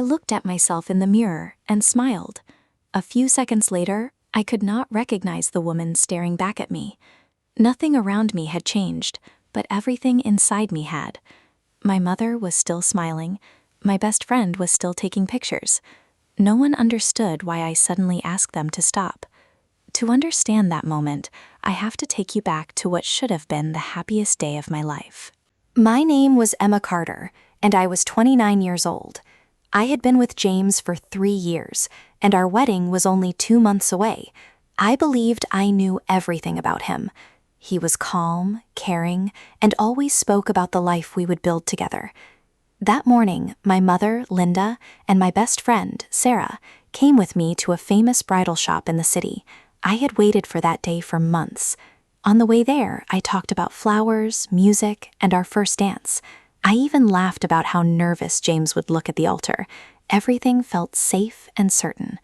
I looked at myself in the mirror and smiled. A few seconds later, I could not recognize the woman staring back at me. Nothing around me had changed, but everything inside me had. My mother was still smiling. My best friend was still taking pictures. No one understood why I suddenly asked them to stop. To understand that moment, I have to take you back to what should have been the happiest day of my life. My name was Emma Carter, and I was 29 years old. I had been with James for 3 years, and our wedding was only 2 months away. I believed I knew everything about him. He was calm, caring, and always spoke about the life we would build together. That morning, my mother, Linda, and my best friend, Sarah, came with me to a famous bridal shop in the city. I had waited for that day for months. On the way there, I talked about flowers, music, and our first dance. I even laughed about how nervous James would look at the altar. Everything felt safe and certain.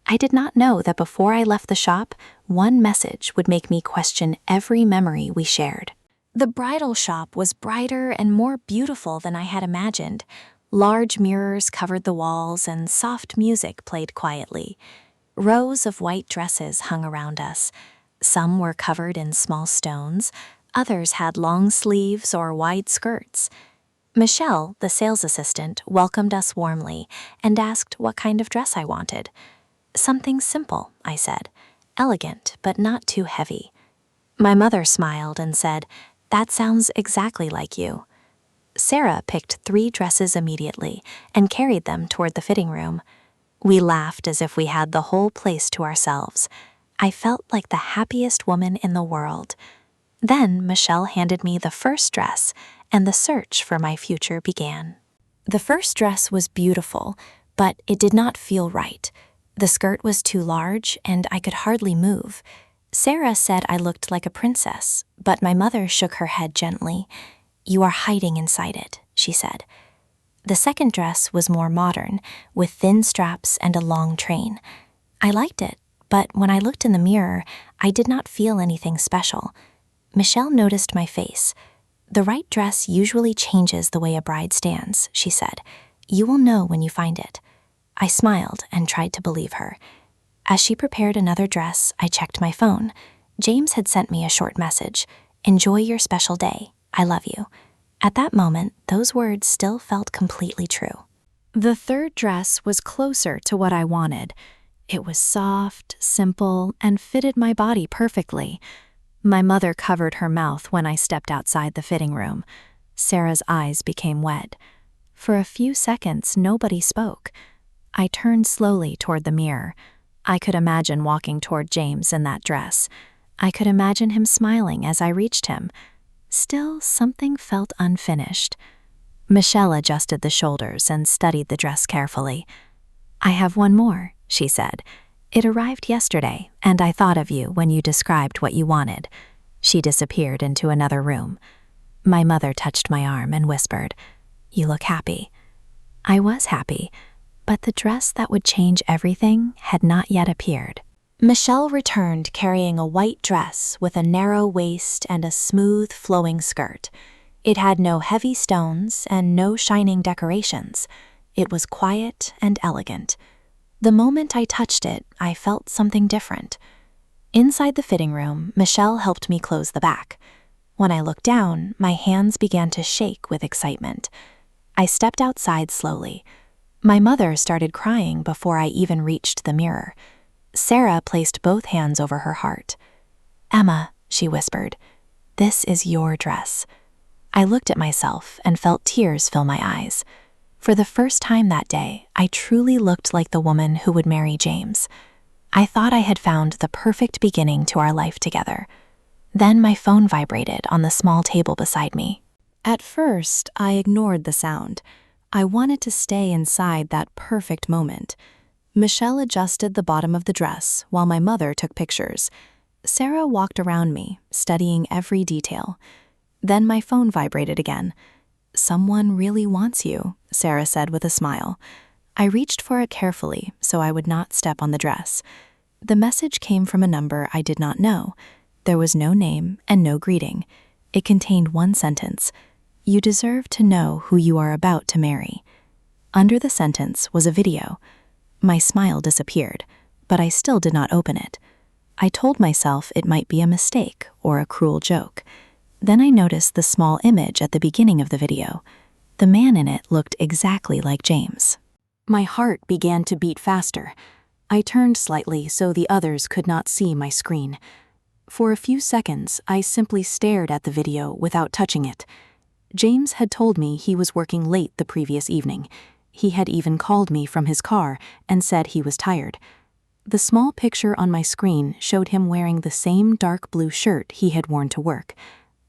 I did not know that before I left the shop, one message would make me question every memory we shared. The bridal shop was brighter and more beautiful than I had imagined. Large mirrors covered the walls and soft music played quietly. Rows of white dresses hung around us. Some were covered in small stones, others had long sleeves or wide skirts. Michelle, the sales assistant, welcomed us warmly and asked what kind of dress I wanted. "Something simple," I said. "Elegant, but not too heavy." My mother smiled and said, "That sounds exactly like you." Sarah picked 3 dresses immediately and carried them toward the fitting room. We laughed as if we had the whole place to ourselves. I felt like the happiest woman in the world. Then Michelle handed me the first dress, and the search for my future began. The first dress was beautiful, but it did not feel right. The skirt was too large, and I could hardly move. Sarah said I looked like a princess, but my mother shook her head gently. "You are hiding inside it," she said. The second dress was more modern, with thin straps and a long train. I liked it, but when I looked in the mirror, I did not feel anything special. Michelle noticed my face. "The right dress usually changes the way a bride stands," she said. "You will know when you find it." I smiled and tried to believe her. As she prepared another dress, I checked my phone. James had sent me a short message. "Enjoy your special day. I love you." At that moment, those words still felt completely true. The third dress was closer to what I wanted. It was soft, simple, and fitted my body perfectly. My mother covered her mouth when I stepped outside the fitting room. Sarah's eyes became wet. For a few seconds, nobody spoke. I turned slowly toward the mirror. I could imagine walking toward James in that dress. I could imagine him smiling as I reached him. Still, something felt unfinished. Michelle adjusted the shoulders and studied the dress carefully. "I have one more," she said. "It arrived yesterday, and I thought of you when you described what you wanted." She disappeared into another room. My mother touched my arm and whispered, "You look happy." I was happy, but the dress that would change everything had not yet appeared. Michelle returned carrying a white dress with a narrow waist and a smooth, flowing skirt. It had no heavy stones and no shining decorations. It was quiet and elegant. The moment I touched it, I felt something different. Inside the fitting room, Michelle helped me close the back. When I looked down, my hands began to shake with excitement. I stepped outside slowly. My mother started crying before I even reached the mirror. Sarah placed both hands over her heart. "Emma," she whispered, "this is your dress." I looked at myself and felt tears fill my eyes. For the first time that day, I truly looked like the woman who would marry James. I thought I had found the perfect beginning to our life together. Then my phone vibrated on the small table beside me. At first, I ignored the sound. I wanted to stay inside that perfect moment. Michelle adjusted the bottom of the dress while my mother took pictures. Sarah walked around me, studying every detail. Then my phone vibrated again. "Someone really wants you," Sarah said with a smile. I reached for it carefully so I would not step on the dress. The message came from a number I did not know. There was no name and no greeting. It contained one sentence: "You deserve to know who you are about to marry." Under the sentence was a video. My smile disappeared, but I still did not open it. I told myself it might be a mistake or a cruel joke. Then I noticed the small image at the beginning of the video. The man in it looked exactly like James. My heart began to beat faster. I turned slightly so the others could not see my screen. For a few seconds, I simply stared at the video without touching it. James had told me he was working late the previous evening. He had even called me from his car and said he was tired. The small picture on my screen showed him wearing the same dark blue shirt he had worn to work.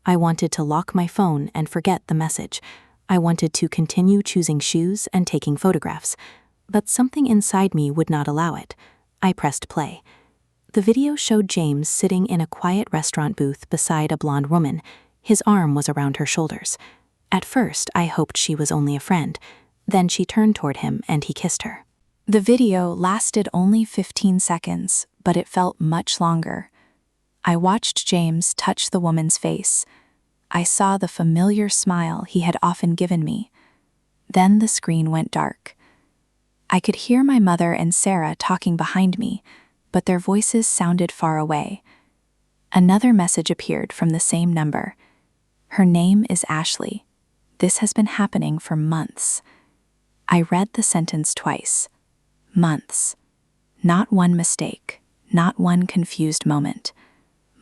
I wanted to lock my phone and forget the message. I wanted to continue choosing shoes and taking photographs, but something inside me would not allow it. I pressed play. The video showed James sitting in a quiet restaurant booth beside a blonde woman. His arm was around her shoulders. At first, I hoped she was only a friend. Then she turned toward him and he kissed her. The video lasted only 15 seconds, but it felt much longer. I watched James touch the woman's face. I saw the familiar smile he had often given me. Then the screen went dark. I could hear my mother and Sarah talking behind me, but their voices sounded far away. Another message appeared from the same number. Her name is Ashley. This has been happening for months. I read the sentence twice. Months. Not one mistake, not one confused moment.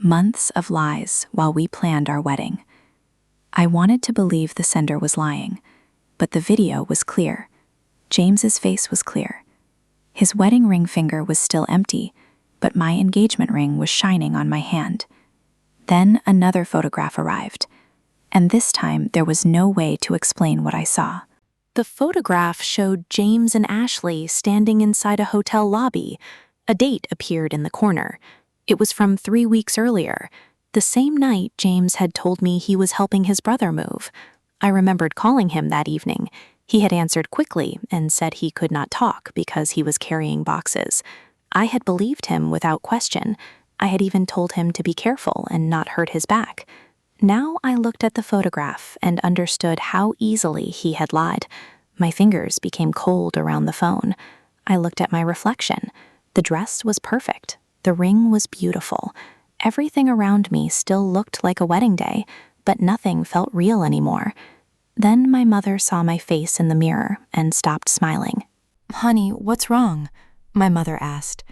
Months of lies while we planned our wedding. I wanted to believe the sender was lying, but the video was clear. James's face was clear. His wedding ring finger was still empty, but my engagement ring was shining on my hand. Then another photograph arrived, and this time there was no way to explain what I saw. The photograph showed James and Ashley standing inside a hotel lobby. A date appeared in the corner. It was from 3 weeks earlier, the same night James had told me he was helping his brother move. I remembered calling him that evening. He had answered quickly and said he could not talk because he was carrying boxes. I had believed him without question. I had even told him to be careful and not hurt his back. Now I looked at the photograph and understood how easily he had lied. My fingers became cold around the phone. I looked at my reflection. The dress was perfect. The ring was beautiful. Everything around me still looked like a wedding day, but nothing felt real anymore. Then my mother saw my face in the mirror and stopped smiling. "Honey, what's wrong?" my mother asked.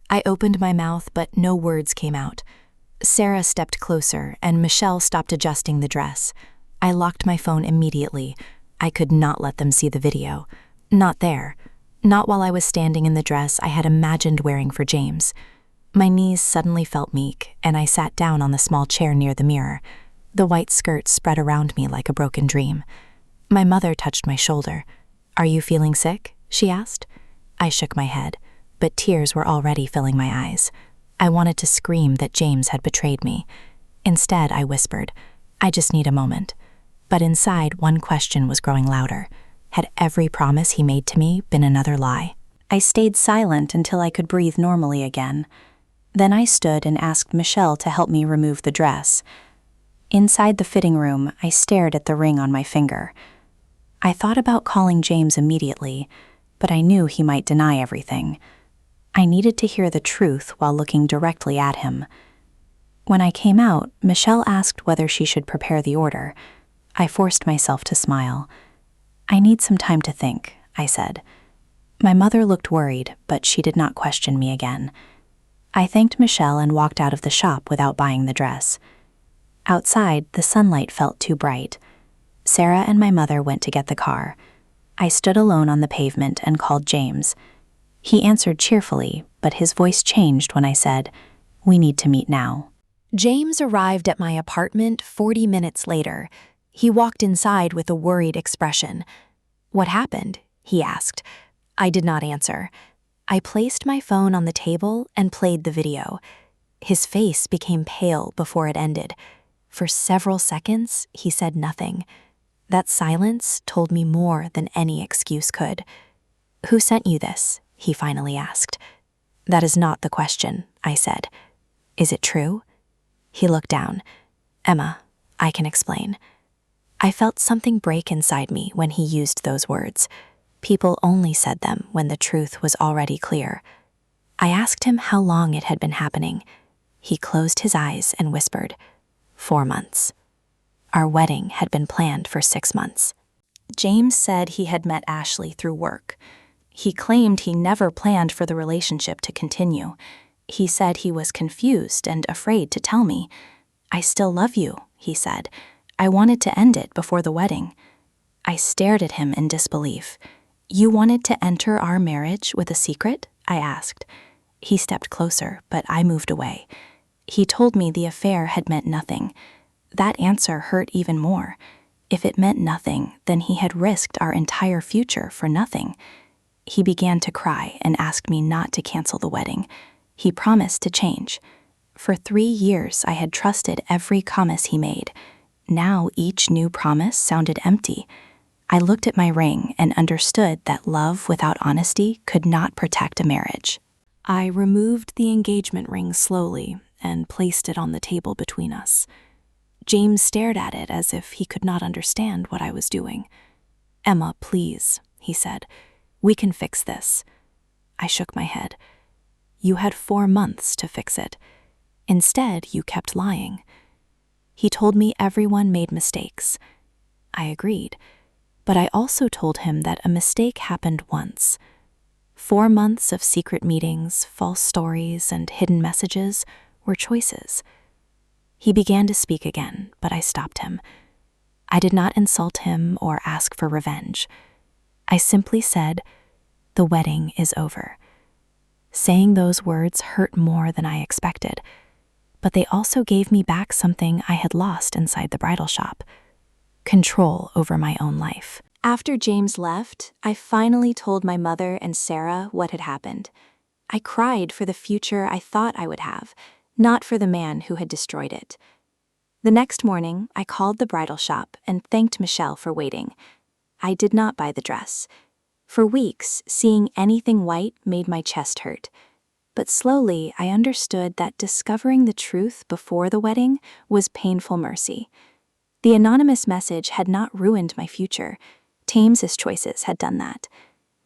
I opened my mouth, but no words came out. Sarah stepped closer, and Michelle stopped adjusting the dress. I locked my phone immediately. I could not let them see the video. Not there. Not while I was standing in the dress I had imagined wearing for James. My knees suddenly felt weak, and I sat down on the small chair near the mirror. The white skirt spread around me like a broken dream. My mother touched my shoulder. "Are you feeling sick?" she asked. I shook my head, but tears were already filling my eyes. I wanted to scream that James had betrayed me. Instead, I whispered, "I just need a moment." But inside, one question was growing louder. Had every promise he made to me been another lie? I stayed silent until I could breathe normally again. Then I stood and asked Michelle to help me remove the dress. Inside the fitting room, I stared at the ring on my finger. I thought about calling James immediately, but I knew he might deny everything. I needed to hear the truth while looking directly at him. When I came out, Michelle asked whether she should prepare the order. I forced myself to smile. "I need some time to think," I said. My mother looked worried, but she did not question me again. I thanked Michelle and walked out of the shop without buying the dress. Outside, the sunlight felt too bright. Sarah and my mother went to get the car. I stood alone on the pavement and called James. He answered cheerfully, but his voice changed when I said, "We need to meet now." James arrived at my apartment 40 minutes later. He walked inside with a worried expression. "What happened?" he asked. I did not answer. I placed my phone on the table and played the video. His face became pale before it ended. For several seconds, he said nothing. That silence told me more than any excuse could. "Who sent you this?" he finally asked. "That is not the question," I said. "Is it true?" He looked down. "Emma, I can explain." I felt something break inside me when he used those words. People only said them when the truth was already clear. I asked him how long it had been happening. He closed his eyes and whispered, 4 months. Our wedding had been planned for 6 months. James said he had met Ashley through work. He claimed he never planned for the relationship to continue. He said he was confused and afraid to tell me. I still love you, he said. I wanted to end it before the wedding. I stared at him in disbelief. You wanted to enter our marriage with a secret? I asked. He stepped closer, but I moved away. He told me the affair had meant nothing. That answer hurt even more. If it meant nothing, then he had risked our entire future for nothing. He began to cry and asked me not to cancel the wedding. He promised to change. For 3 years, I had trusted every promise he made. Now each new promise sounded empty. I looked at my ring and understood that love without honesty could not protect a marriage. I removed the engagement ring slowly and placed it on the table between us. James stared at it as if he could not understand what I was doing. Emma, please, he said. We can fix this. I shook my head. You had 4 months to fix it. Instead, you kept lying. He told me everyone made mistakes. I agreed, but I also told him that a mistake happened once. 4 months of secret meetings, false stories, and hidden messages were choices. He began to speak again, but I stopped him. I did not insult him or ask for revenge. I simply said, the wedding is over. Saying those words hurt more than I expected, but they also gave me back something I had lost inside the bridal shop: control over my own life. After James left, I finally told my mother and Sarah what had happened. I cried for the future I thought I would have, not for the man who had destroyed it. The next morning, I called the bridal shop and thanked Michelle for waiting. I did not buy the dress. For weeks, seeing anything white made my chest hurt. But slowly, I understood that discovering the truth before the wedding was painful mercy. The anonymous message had not ruined my future. Tames's choices had done that.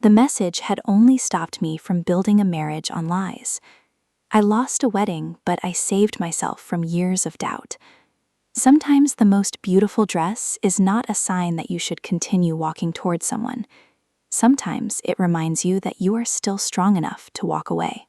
The message had only stopped me from building a marriage on lies. I lost a wedding, but I saved myself from years of doubt. Sometimes the most beautiful dress is not a sign that you should continue walking towards someone. Sometimes it reminds you that you are still strong enough to walk away.